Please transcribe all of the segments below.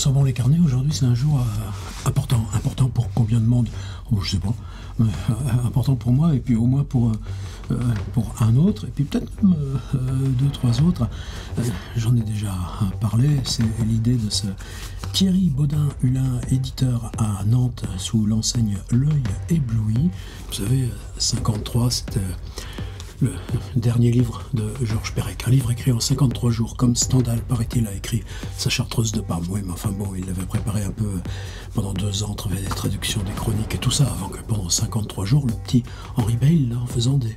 Sans bon les carnets, aujourd'hui c'est un jour important. Important pour combien de monde? Oh, je sais pas. Important pour moi et puis au moins pour un autre et puis peut-être même deux, trois autres. J'en ai déjà parlé, c'est l'idée de ce Thierry Baudin-Hulin, éditeur à Nantes sous l'enseigne L'Œil ébloui. Vous savez, 53, c'était le dernier livre de Georges Perec, un livre écrit en 53 jours, comme Stendhal, paraît-il, a écrit sa Chartreuse de Parme. Oui, mais enfin bon, il l'avait préparé un peu pendant 2 ans, travaillait des traductions, des chroniques et tout ça, avant que pendant 53 jours, le petit Henri Bayle, là, en faisant des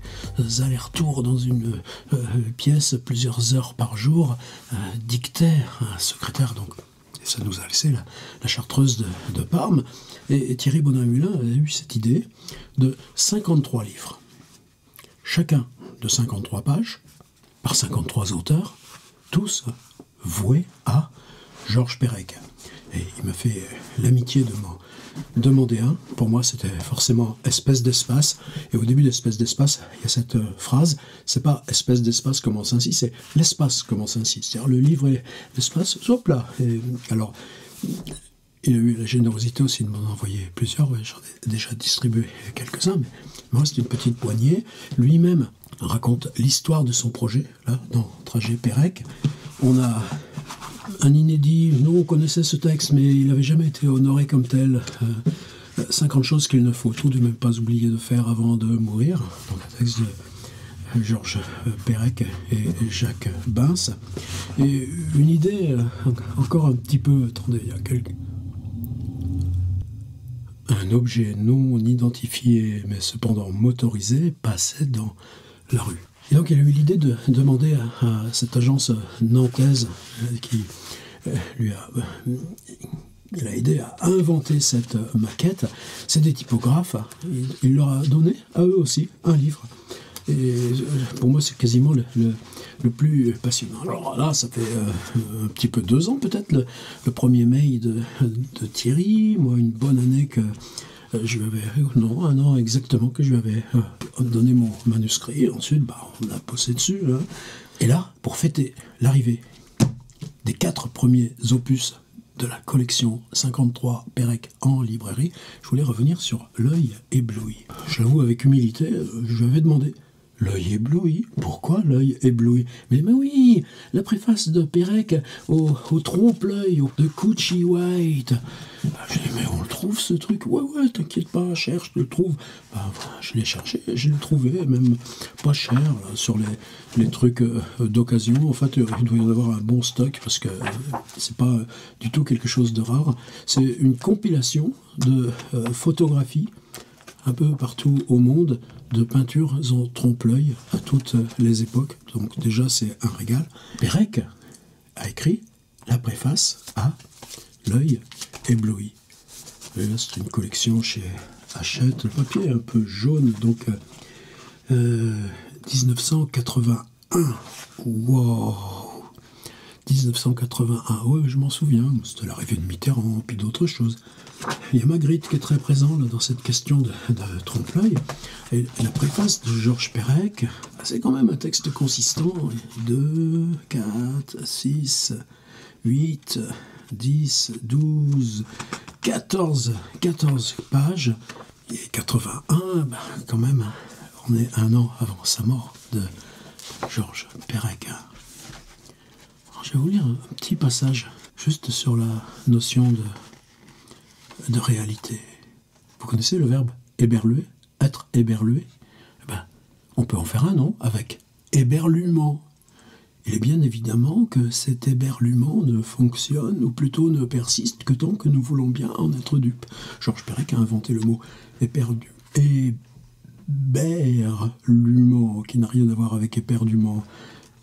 allers-retours dans une pièce plusieurs heures par jour, dictait un secrétaire, donc. Et ça nous a laissé la Chartreuse de Parme. Et Thierry Baudin-Hulin a eu cette idée de 53 livres. Chacun de 53 pages, par 53 auteurs, tous voués à Georges Perec. Et il m'a fait l'amitié de m'en demander un. Pour moi, c'était forcément espèce d'espace. Et au début d'espèce d'espace, il y a cette phrase, c'est pas espèce d'espace commence ainsi, c'est l'espace commence ainsi. C'est-à-dire le livre et l'espace, hop là. Et alors, il a eu la générosité aussi de m'en envoyer plusieurs. J'en ai déjà distribué quelques-uns, mais il me reste une petite poignée. Lui-même raconte l'histoire de son projet, là, dans Trajet Perec. On a un inédit. Nous, on connaissait ce texte, mais il n'avait jamais été honoré comme tel. 50 choses qu'il ne faut tout de même pas oublier de faire avant de mourir. Donc, un texte de Georges Perec et Jacques Bins. Et une idée encore un petit peu... Attendez, il y a quelques... Un objet non identifié, mais cependant motorisé, passait dans la rue. Et donc il a eu l'idée de demander à cette agence nantaise qui lui a aidé à inventer cette maquette. C'est des typographes. Il leur a donné à eux aussi un livre. Et pour moi, c'est quasiment le plus passionnant. Alors là, ça fait un petit peu 2 ans peut-être, le premier mail de Thierry. Moi, une bonne année que je lui avais... Non, 1 an exactement que je lui avais donné mon manuscrit. Ensuite, on a bossé dessus. Hein. Et là, pour fêter l'arrivée des 4 premiers opus de la collection 53 Perec en librairie, je voulais revenir sur L'Œil ébloui. Je l'avoue avec humilité, je lui avais demandé L'Œil ébloui. Pourquoi L'Œil ébloui? Mais oui, la préface de Perec au trompe-l'œil de Coochie White. Je dis, mais on le trouve ce truc? Ouais, t'inquiète pas, cherche, je le trouve. Je l'ai cherché, je l'ai trouvé, même pas cher, là, sur les trucs d'occasion. En fait, il doit y en avoir un bon stock, parce que c'est pas du tout quelque chose de rare. C'est une compilation de photographies un peu partout au monde, de peintures en trompe-l'œil à toutes les époques. Donc déjà, c'est un régal. Perec a écrit la préface à L'Œil ébloui. Et là, c'est une collection chez Hachette. Le papier est un peu jaune, donc 1981. Wow! 1981, ouais, je m'en souviens, c'était l'arrivée de Mitterrand, puis d'autres choses. Il y a Magritte qui est très présent là, dans cette question de trompe-l'œil. Et la préface de Georges Perec, c'est quand même un texte consistant. 2, 4, 6, 8, 10, 12, 14 pages. Et 81, quand même, on est 1 an avant sa mort de Georges Perec. Je vais vous lire un petit passage, juste sur la notion de réalité. Vous connaissez le verbe éberluer, être éberlué? On peut en faire un, non? Avec éberluement. Il est bien évidemment que cet éberluement ne fonctionne, ou plutôt ne persiste, que tant que nous voulons bien en être dupes. Georges Perec a inventé le mot éperdu. Éberlument, qui n'a rien à voir avec éperdument.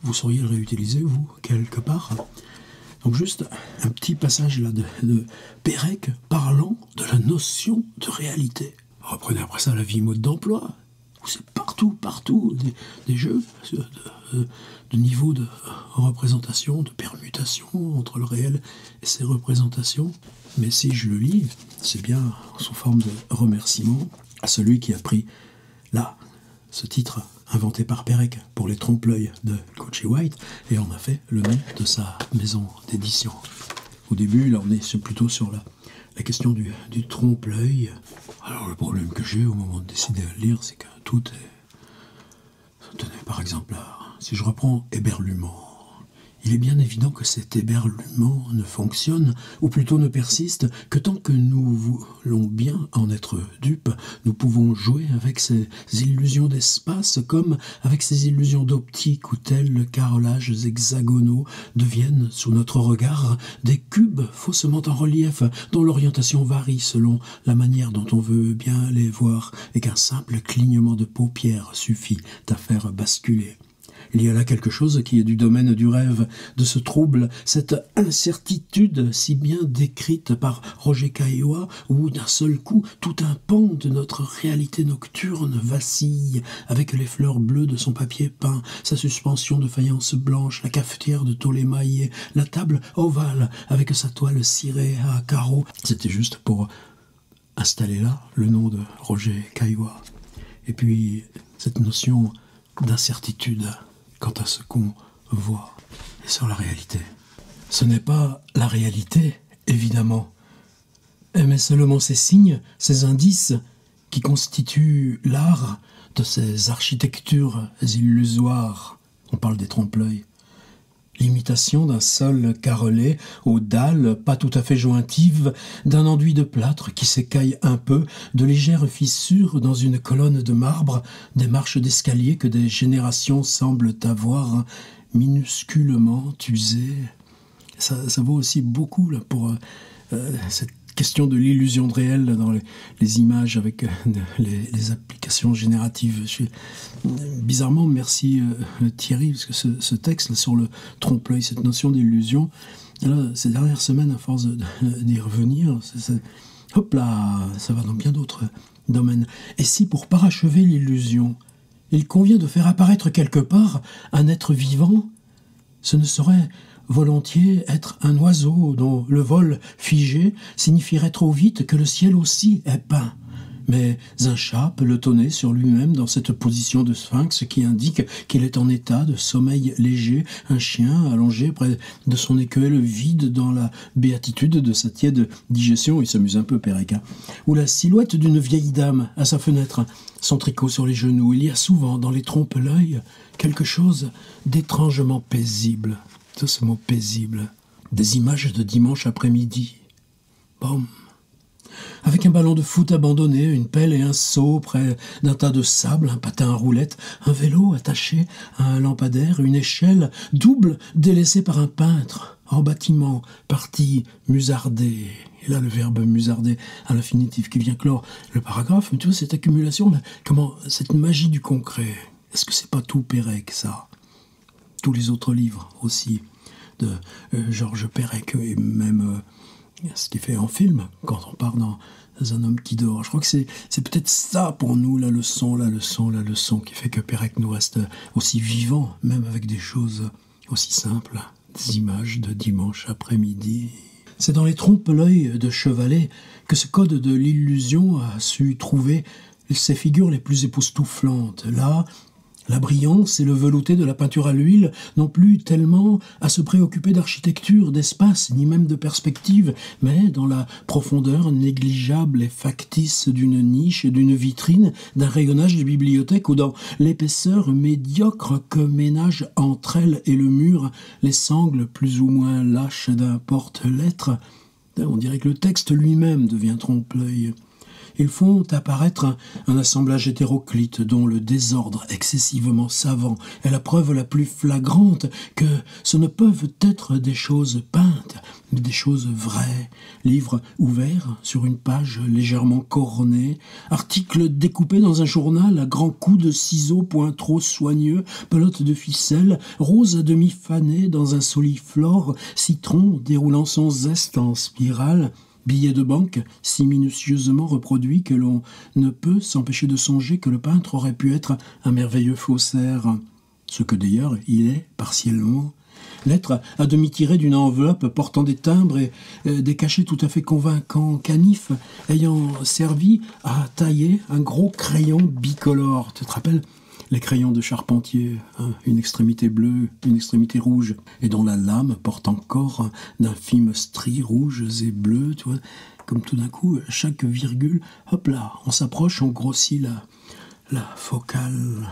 Vous sauriez le réutiliser, vous, quelque part? Donc juste un petit passage là de Perec parlant de la notion de réalité. Reprenez après ça la vie mode d'emploi, où c'est partout des jeux de niveau de représentation, de permutation entre le réel et ses représentations. Mais si je le lis, c'est bien sous forme de remerciement à celui qui a pris là ce titre inventé par Perec pour les trompe-l'œil de Coochie White, et en a fait le nom de sa maison d'édition. au début, là on est plutôt sur la question du trompe-l'œil. Alors le problème que j'ai au moment de décider à le lire, c'est que tout est... Tenez, par exemple, là, si je reprends éberlument, il est bien évident que cet éberlument ne fonctionne, ou plutôt ne persiste, que tant que nous voulons bien en être dupes, nous pouvons jouer avec ces illusions d'espace comme avec ces illusions d'optique où tels carrelages hexagonaux deviennent, sous notre regard, des cubes faussement en relief, dont l'orientation varie selon la manière dont on veut bien les voir, et qu'un simple clignement de paupières suffit à faire basculer. Il y a là quelque chose qui est du domaine du rêve, de ce trouble, cette incertitude si bien décrite par Roger Caillois, où d'un seul coup tout un pan de notre réalité nocturne vacille, avec les fleurs bleues de son papier peint, sa suspension de faïence blanche, la cafetière de tôle émaillée, la table ovale avec sa toile cirée à carreaux. C'était juste pour installer là le nom de Roger Caillois. Et puis cette notion d'incertitude quant à ce qu'on voit et sur la réalité. Ce n'est pas la réalité, évidemment, mais seulement ces signes, ces indices qui constituent l'art de ces architectures illusoires. On parle des trompe-l'œil. L'imitation d'un sol carrelé aux dalles pas tout à fait jointives, d'un enduit de plâtre qui s'écaille un peu, de légères fissures dans une colonne de marbre, des marches d'escalier que des générations semblent avoir minusculement usées. Ça vaut aussi beaucoup là, pour cette question de l'illusion de réel dans les images avec les applications génératives. Bizarrement, merci Thierry, parce que ce texte là, sur le trompe-l'œil, cette notion d'illusion, là, ces dernières semaines, à force d'y revenir, hop là, ça va dans bien d'autres domaines. Et si pour parachever l'illusion, il convient de faire apparaître quelque part un être vivant, ce ne serait volontiers être un oiseau dont le vol figé signifierait trop vite que le ciel aussi est peint. Mais un chat pelotonné sur lui-même dans cette position de sphinx qui indique qu'il est en état de sommeil léger, un chien allongé près de son écuelle vide dans la béatitude de sa tiède digestion, il s'amuse un peu Pérec, ou la silhouette d'une vieille dame à sa fenêtre, son tricot sur les genoux. Il y a souvent dans les trompe-l'œil quelque chose d'étrangement paisible. Tout ce mot paisible. Des images de dimanche après-midi. Bam. Avec un ballon de foot abandonné, une pelle et un seau près d'un tas de sable, un patin à roulettes, un vélo attaché à un lampadaire, une échelle double délaissée par un peintre en bâtiment, parti musarder. Et là, le verbe musarder à l'infinitif qui vient clore le paragraphe. Mais tu vois, cette accumulation, comment, cette magie du concret, est-ce que c'est pas tout Pérec, ça? Tous les autres livres aussi de Georges Perec et même ce qu'il fait en film quand on part dans Un homme qui dort. Je crois que c'est peut-être ça pour nous, la leçon qui fait que Perec nous reste aussi vivant, même avec des choses aussi simples, des images de dimanche après-midi. C'est dans les trompe-l'œil de Chevalet que ce code de l'illusion a su trouver ses figures les plus époustouflantes. Là, la brillance et le velouté de la peinture à l'huile n'ont plus tellement à se préoccuper d'architecture, d'espace, ni même de perspective, mais dans la profondeur négligeable et factice d'une niche et d'une vitrine, d'un rayonnage de bibliothèque ou dans l'épaisseur médiocre que ménage entre elle et le mur les sangles plus ou moins lâches d'un porte-lettres. On dirait que le texte lui-même devient trompe-l'œil. Ils font apparaître un assemblage hétéroclite dont le désordre excessivement savant est la preuve la plus flagrante que ce ne peuvent être des choses peintes, mais des choses vraies. Livres ouverts sur une page légèrement cornée, articles découpés dans un journal à grands coups de ciseaux point trop soigneux, pelote de ficelle, rose à demi fanée dans un soliflore, citron déroulant son zeste en spirale, billets de banque si minutieusement reproduits que l'on ne peut s'empêcher de songer que le peintre aurait pu être un merveilleux faussaire, ce que d'ailleurs il est partiellement. Lettre à demi tirée d'une enveloppe portant des timbres et des cachets tout à fait convaincants, canif ayant servi à tailler un gros crayon bicolore. Tu te rappelles Les crayons de charpentier, hein, une extrémité bleue, une extrémité rouge, et dont la lame porte encore d'infimes stries rouges et bleues, tu vois, comme tout d'un coup, à chaque virgule, hop là, on s'approche, on grossit la focale.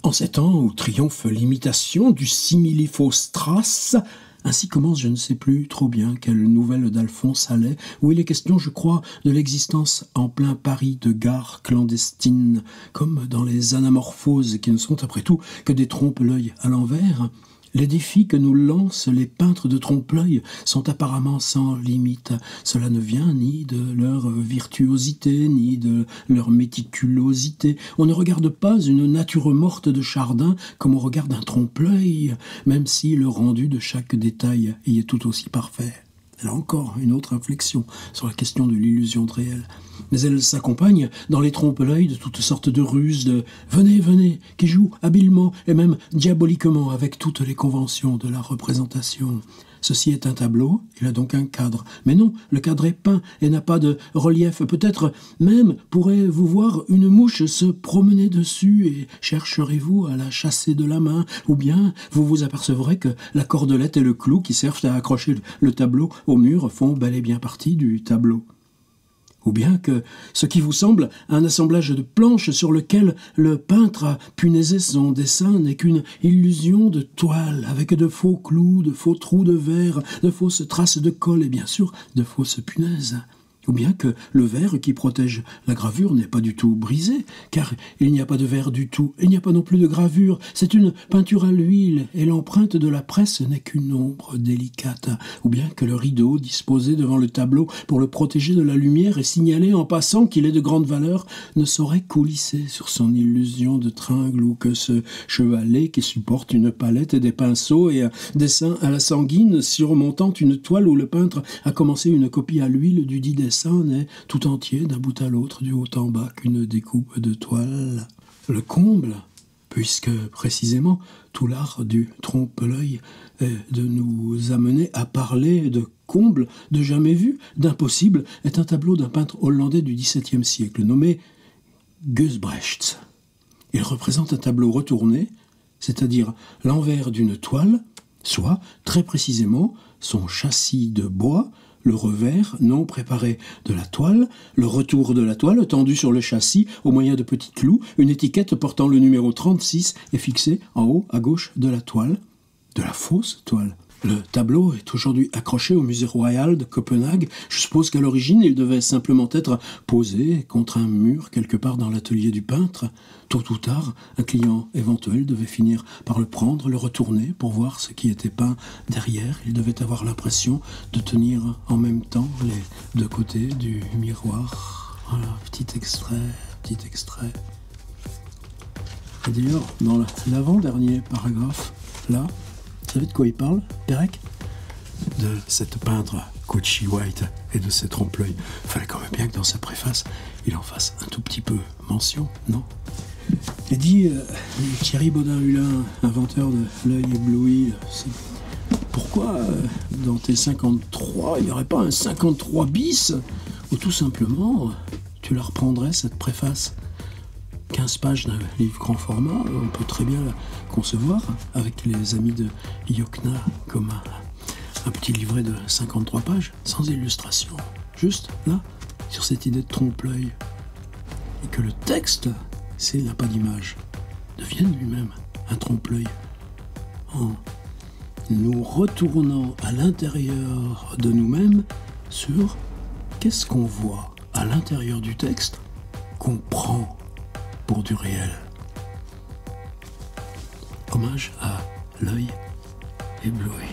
En ces temps où triomphe l'imitation du similifaux strass, ainsi commence je ne sais plus trop bien quelle nouvelle d'Alphonse Allais, où il est question, je crois, de l'existence en plein Paris de gares clandestines, comme dans les anamorphoses qui ne sont après tout que des trompe-l'œil à l'envers. Les défis que nous lancent les peintres de trompe-l'œil sont apparemment sans limite. Cela ne vient ni de leur virtuosité, ni de leur méticulosité. On ne regarde pas une nature morte de Chardin comme on regarde un trompe-l'œil, même si le rendu de chaque détail y est tout aussi parfait. Là encore, une autre inflexion sur la question de l'illusion de réel. Mais elle s'accompagne dans les trompe-l'œil de toutes sortes de ruses de « venez, venez » qui jouent habilement et même diaboliquement avec toutes les conventions de la représentation. Ceci est un tableau, il a donc un cadre. Mais non, le cadre est peint et n'a pas de relief. Peut-être même pourrez-vous voir une mouche se promener dessus et chercherez-vous à la chasser de la main. Ou bien vous vous apercevrez que la cordelette et le clou qui servent à accrocher le tableau au mur font bel et bien partie du tableau. Ou bien que ce qui vous semble un assemblage de planches sur lequel le peintre a punaisé son dessin n'est qu'une illusion de toile, avec de faux clous, de faux trous de verre, de fausses traces de colle et bien sûr de fausses punaises. Ou bien que le verre qui protège la gravure n'est pas du tout brisé, car il n'y a pas de verre du tout, il n'y a pas non plus de gravure, c'est une peinture à l'huile, et l'empreinte de la presse n'est qu'une ombre délicate. Ou bien que le rideau disposé devant le tableau pour le protéger de la lumière et signaler en passant qu'il est de grande valeur ne saurait coulisser sur son illusion de tringle, ou que ce chevalet qui supporte une palette et des pinceaux et un dessin à la sanguine surmontant une toile où le peintre a commencé une copie à l'huile du dit dessin n'est tout entier d'un bout à l'autre, du haut en bas, qu'une découpe de toile. Le comble, puisque précisément tout l'art du trompe-l'œil est de nous amener à parler de comble, de jamais vu, d'impossible, est un tableau d'un peintre hollandais du XVIIe siècle, nommé Gusbrechts. Il représente un tableau retourné, c'est-à-dire l'envers d'une toile, soit, très précisément, son châssis de bois, le revers non préparé de la toile, le retour de la toile tendu sur le châssis au moyen de petits clous, une étiquette portant le numéro 36 est fixée en haut à gauche de la toile, de la fausse toile. Le tableau est aujourd'hui accroché au musée royal de Copenhague. Je suppose qu'à l'origine, il devait simplement être posé contre un mur quelque part dans l'atelier du peintre. Tôt ou tard, un client éventuel devait finir par le prendre, le retourner pour voir ce qui était peint derrière. Il devait avoir l'impression de tenir en même temps les deux côtés du miroir. Voilà, petit extrait. Et d'ailleurs, dans l'avant-dernier paragraphe, là, vous savez de quoi il parle, Pérec? De cette peintre Coachy White et de ses trompe-l'œil. Il fallait quand même bien que dans sa préface, il en fasse un tout petit peu mention, non? Il dit Thierry Baudin-Hulin, inventeur de l'œil ébloui, pourquoi dans tes 53, il n'y aurait pas un 53 bis ou tout simplement tu la reprendrais cette préface 15 pages d'un livre grand format, on peut très bien la concevoir avec les amis de Yokna comme un petit livret de 53 pages, sans illustration, juste là, sur cette idée de trompe-l'œil. Et que le texte, s'il n'a pas d'image, devienne lui-même un trompe-l'œil en nous retournant à l'intérieur de nous-mêmes sur qu'est-ce qu'on voit à l'intérieur du texte qu'on prend pour du réel. Hommage à l'œil ébloui.